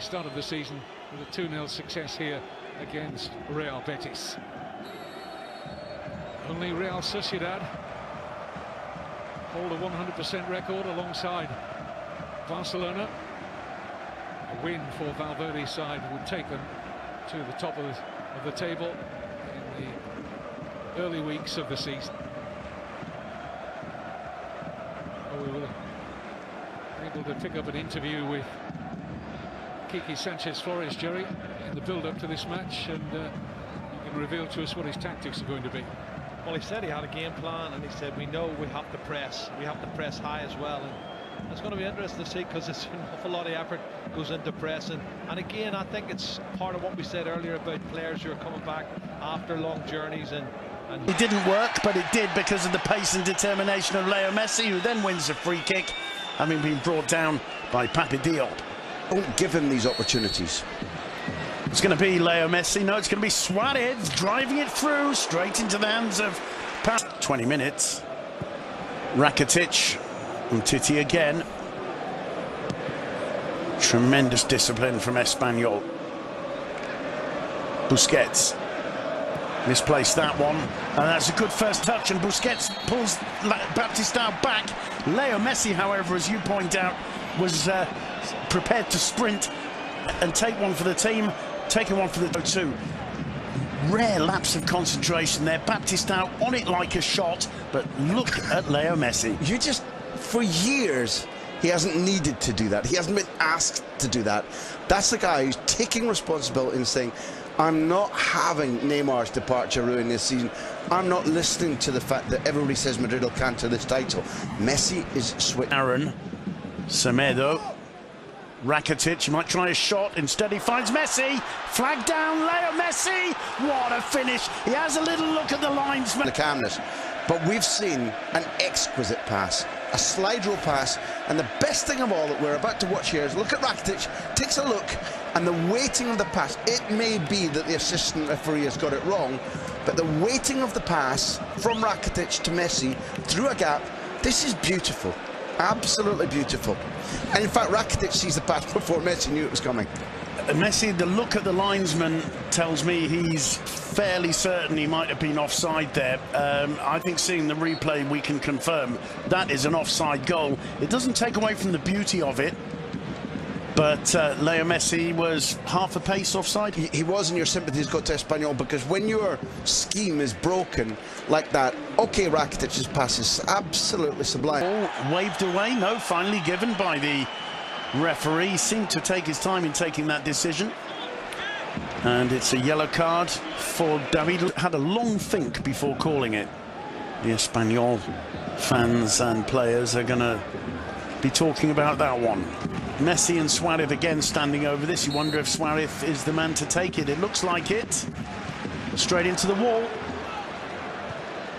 start of the season with a 2-0 success here against Real Betis. Only Real Sociedad hold a 100% record alongside Barcelona. A win for Valverde's side would take them to the top of the table in the early weeks of the season. We were able to pick up an interview with Quique Sanchez-Flores, Jerry, in the build-up to this match, and he can reveal to us what his tactics are going to be. Well, he said he had a game plan, and he said we know we have to press high as well, and it's going to be interesting to see, because it's an awful lot of effort goes into pressing. And again, I think it's part of what we said earlier about players who are coming back after long journeys, and it didn't work, but it did because of the pace and determination of Lionel Messi, who then wins a free kick, having been brought down by Pape Diop. Don't give him these opportunities. It's going to be Leo Messi. No, it's going to be Suarez driving it through straight into the hands of past 20 minutes. Rakitic and Titi again. Tremendous discipline from Espanyol. Busquets misplaced that one, and that's a good first touch, and Busquets pulls Baptistao back. Leo Messi, however, as you point out, was prepared to sprint and take one for the team, taking one for the 2. Rare lapse of concentration there. Baptistao on it like a shot, but look at Leo Messi. You just, for years, he hasn't needed to do that. He hasn't been asked to do that. That's the guy who's taking responsibility and saying, I'm not having Neymar's departure ruin this season. I'm not listening to the fact that everybody says Madrid will canter this title. Messi is switching. Aaron, Semedo, Rakitic might try a shot. Instead, he finds Messi. Flag down, Leo Messi. What a finish. He has a little look at the linesman. The calmness. But we've seen an exquisite pass, a slide rule pass, and the best thing of all that we're about to watch here is look at Rakitic, takes a look, and the weighting of the pass. It may be that the assistant referee has got it wrong, but the weighting of the pass from Rakitic to Messi through a gap, this is beautiful. Absolutely beautiful. And in fact, Rakitic sees the pass before Messi knew it was coming. Messi, the look at the linesman tells me he's fairly certain he might have been offside there. I think seeing the replay, we can confirm that is an offside goal. It doesn't take away from the beauty of it, but Leo Messi was half a pace offside. He was, and your sympathies go to Espanyol, because when your scheme is broken like that, okay, Rakitic's pass is absolutely sublime. Ball waved away, no, finally given by the referee. Seemed to take his time in taking that decision, and it's a yellow card for David. Had a long think before calling it. The Espanyol fans and players are going to be talking about that one. Messi and Suarez again standing over this. You wonder if Suarez is the man to take it. It looks like it. Straight into the wall.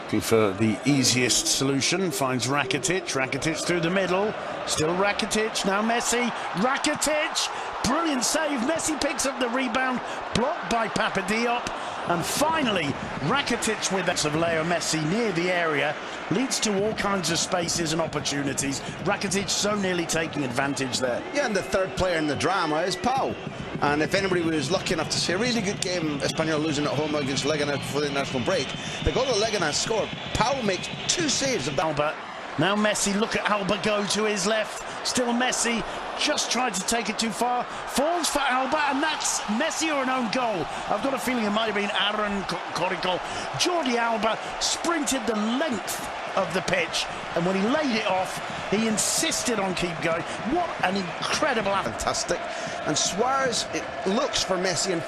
Looking for the easiest solution. Finds Rakitic. Rakitic through the middle. Still Rakitic. Now Messi. Rakitic. Brilliant save. Messi picks up the rebound. Blocked by Pape Diop. And finally, Rakitic with that of Leo Messi near the area leads to all kinds of spaces and opportunities. Rakitic so nearly taking advantage there. Yeah, and the third player in the drama is Pau. And if anybody was lucky enough to see a really good game, Espanyol losing at home against Leganés before the international break, the goal that Leganés scored, Pau makes 2 saves of that. Alba. Now Messi, look at Alba go to his left. Still Messi, just tried to take it too far. Falls for Alba, and that's Messi or an own goal. I've got a feeling it might have been Aaron Corrico. Jordi Alba sprinted the length of the pitch, and when he laid it off, he insisted on keep going. What an incredible... Fantastic. And Suarez, it looks for Messi, and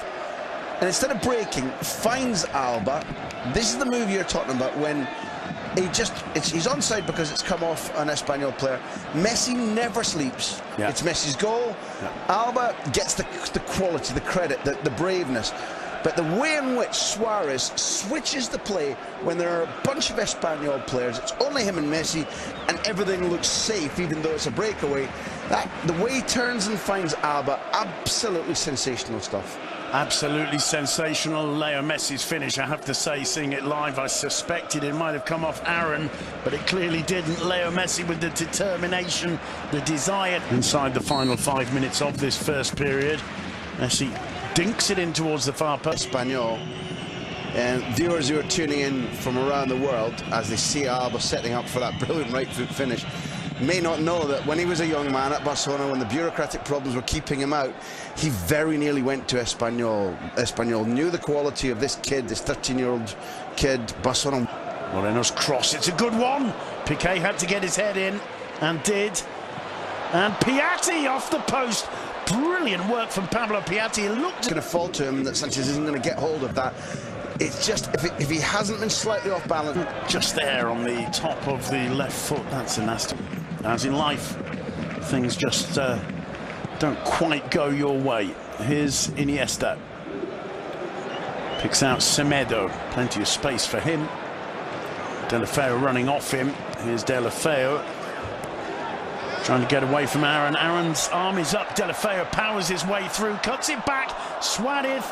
instead of breaking, finds Alba. This is the move you're talking about, when he's onside because it's come off an Espanyol player. Messi never sleeps. Yeah. It's Messi's goal. Yeah. Alba gets the quality, the credit, the braveness. But the way in which Suarez switches the play when there are a bunch of Espanyol players, it's only him and Messi, and everything looks safe, even though it's a breakaway. The way he turns and finds Alba, absolutely sensational stuff. Absolutely sensational. Leo Messi's finish, I have to say, seeing it live, I suspected it might have come off Aaron, but it clearly didn't. Leo Messi with the determination, the desire. Inside the final 5 minutes of this first period, Messi dinks it in towards the far post. Espanyol. And viewers who are tuning in from around the world as they see Alba setting up for that brilliant right foot finish may not know that when he was a young man at Barcelona, when the bureaucratic problems were keeping him out, he very nearly went to Espanyol. Espanyol knew the quality of this kid, this 13-year-old kid. Barcelona. Moreno's cross, it's a good one. Pique had to get his head in, and did. And Piatti off the post. Brilliant work from Pablo Piatti. It looked going to fall to him, that Sanchez isn't going to get hold of that. It's just, if he hasn't been slightly off balance. Just there on the top of the left foot, that's a nasty. As in life, things just don't quite go your way. Here's Iniesta. Picks out Semedo, plenty of space for him. Deulofeu running off him. Here's Deulofeu. Trying to get away from Aaron. Aaron's arm is up. Deulofeu powers his way through, cuts it back. Suarez,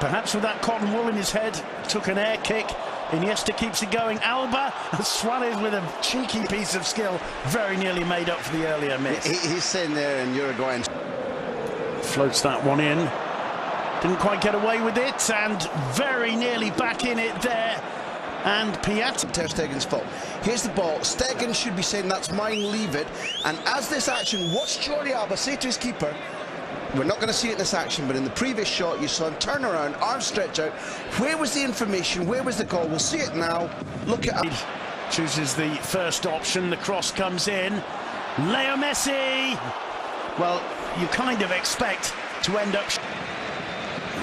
perhaps with that cotton wool in his head, took an air kick. Iniesta keeps it going. Alba, Suarez with a cheeky piece of skill, very nearly made up for the earlier miss. He's sitting there in Uruguayan. Floats that one in. Didn't quite get away with it, and very nearly back in it there. And Piatti. Ter Stegen's fault. Here's the ball. Stegen should be saying, that's mine, leave it. And as this action, watch Jordi Alba say to his keeper, we're not going to see it in this action, but in the previous shot you saw him turn around, arms stretch out. Where was the information? Where was the call? We'll see it now. Look at it. Chooses the first option. The cross comes in. Leo Messi. Well, you kind of expect to end up.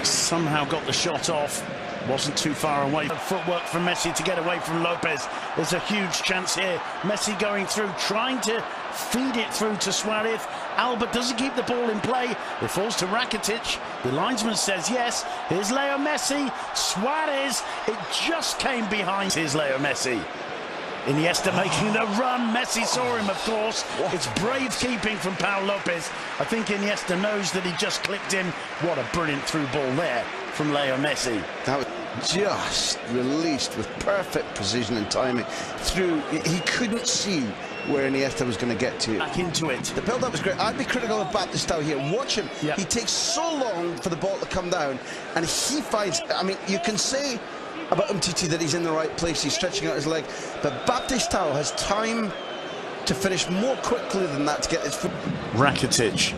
Somehow got the shot off. Wasn't too far away. Footwork from Messi to get away from Lopez. There's a huge chance here. Messi going through, trying to feed it through to Suarez. Alba doesn't keep the ball in play. It falls to Rakitic. The linesman says yes. Here's Leo Messi. Suarez. It just came behind. Here's Leo Messi. Iniesta making the run. Messi saw him, of course. It's brave keeping from Pau Lopez. I think Iniesta knows that he just clipped him. What a brilliant through ball there from Leo Messi. That was just released with perfect precision and timing through. He couldn't see where Iniesta was going to get to. Back into it. The build-up was great. I'd be critical of Baptistao here. Watch him. Yeah. He takes so long for the ball to come down, and he finds. I mean, you can say about Umtiti that he's in the right place. He's stretching out his leg, but Baptistao has time to finish more quickly than that to get his foot. Rakitic.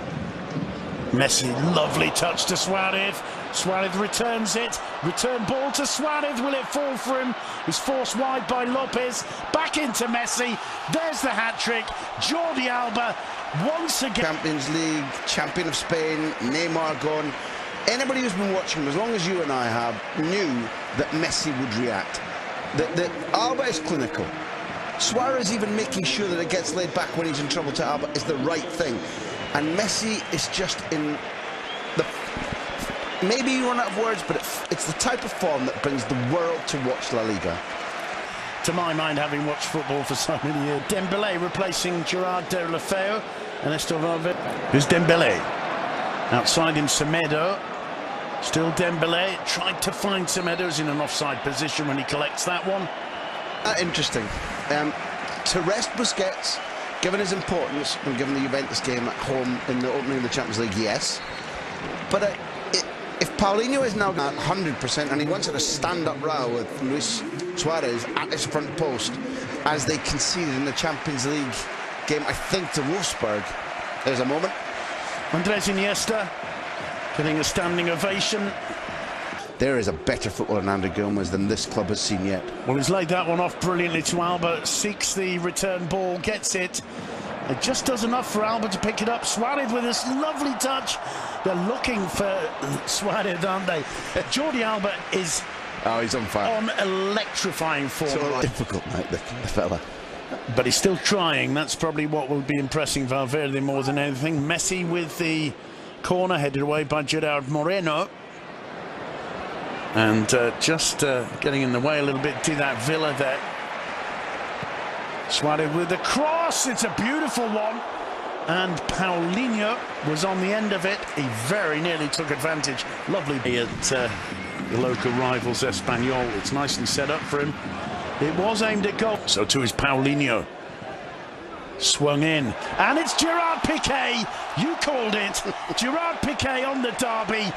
Messi, lovely touch to Suarez. Suarez returns it. Return ball to Suarez. Will it fall for him? He's forced wide by Lopez. Back into Messi. There's the hat-trick. Jordi Alba once again. Champions League, champion of Spain, Neymar gone. Anybody who's been watching him, as long as you and I have, knew that Messi would react. That Alba is clinical. Suarez even making sure that it gets laid back when he's in trouble to Alba is the right thing. And Messi is just in the... Maybe you run out of words, but it's the type of form that brings the world to watch La Liga. To my mind, having watched football for so many years, Dembele replacing Gerard Deulofeu and Valverde. Who's Dembele? Outside him, Semedo. Still Dembele. Tried to find Semedo's in an offside position when he collects that one. Interesting. To rest Busquets, given his importance and given the Juventus game at home in the opening of the Champions League, yes. But if Paulinho is now at 100% and he wants a stand-up row with Luis Suarez at his front post as they conceded in the Champions League game, I think, to Wolfsburg, there's a moment. Andres Iniesta getting a standing ovation. There is a better footballer than André Gomez than this club has seen yet. Well, he's laid that one off brilliantly to Alba. Seeks the return ball, gets it. It just does enough for Alba to pick it up. Suarez with this lovely touch. They're looking for Suarez, aren't they? Jordi Alba is he's on fire. On electrifying form. So difficult night, the fella. But he's still trying. That's probably what will be impressing Valverde more than anything. Messi with the corner, headed away by Gerard Moreno. And just getting in the way a little bit to that Villa there. Suarez with the cross. It's a beautiful one. and Paulinho was on the end of it. He very nearly took advantage. Lovely at the local rivals Espanyol. It's nicely set up for him. It was aimed at goal. So too is Paulinho. Swung in, and it's Gerard Piqué. You called it. Gerard Piqué on the derby.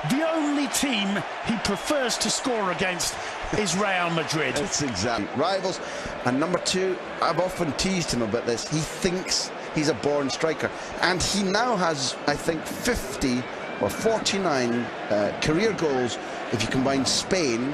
The only team he prefers to score against is Real Madrid. That's exactly rivals. And number two, I've often teased him about this. He thinks he's a born striker, and he now has, I think, 50 or 49 career goals if you combine Spain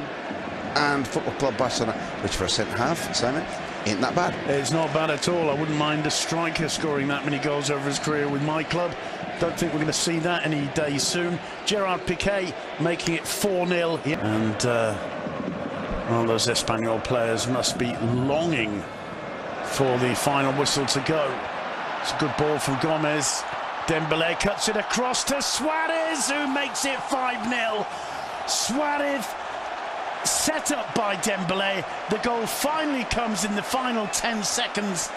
and Football Club Barcelona, which for a centre-half, Simon, ain't that bad. It's not bad at all. I wouldn't mind a striker scoring that many goals over his career with my club. Don't think we're going to see that any day soon. Gerard Piqué making it 4-0. And well, those Espanyol players must be longing for the final whistle to go. It's a good ball from Gomez. Dembele cuts it across to Suarez, who makes it 5-0. Suarez set up by Dembele. The goal finally comes in the final 10 seconds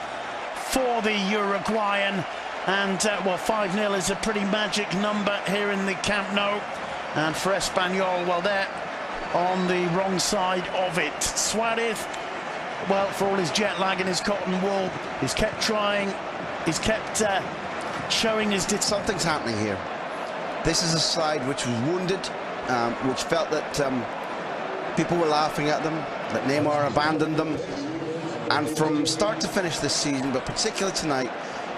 for the Uruguayan. And, well, 5-0 is a pretty magic number here in the Camp Nou. And for Espanyol, well, they're on the wrong side of it. Suarez, well, for all his jet lag and his cotton wool, he's kept trying. He's kept showing his... Something's happening here. This is a side which was wounded, which felt that people were laughing at them, that Neymar abandoned them. And from start to finish this season, but particularly tonight,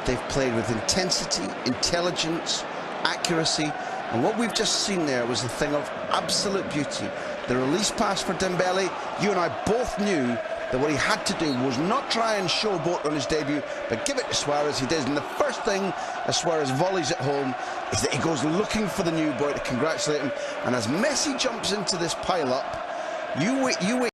they've played with intensity, intelligence, accuracy, and what we've just seen there was a thing of absolute beauty. The release pass for Dembele, you and I both knew that what he had to do was not try and showboat on his debut, but give it to Suarez. He did, and the first thing as Suarez volleys at home is that he goes looking for the new boy to congratulate him, and as Messi jumps into this pile-up, you wait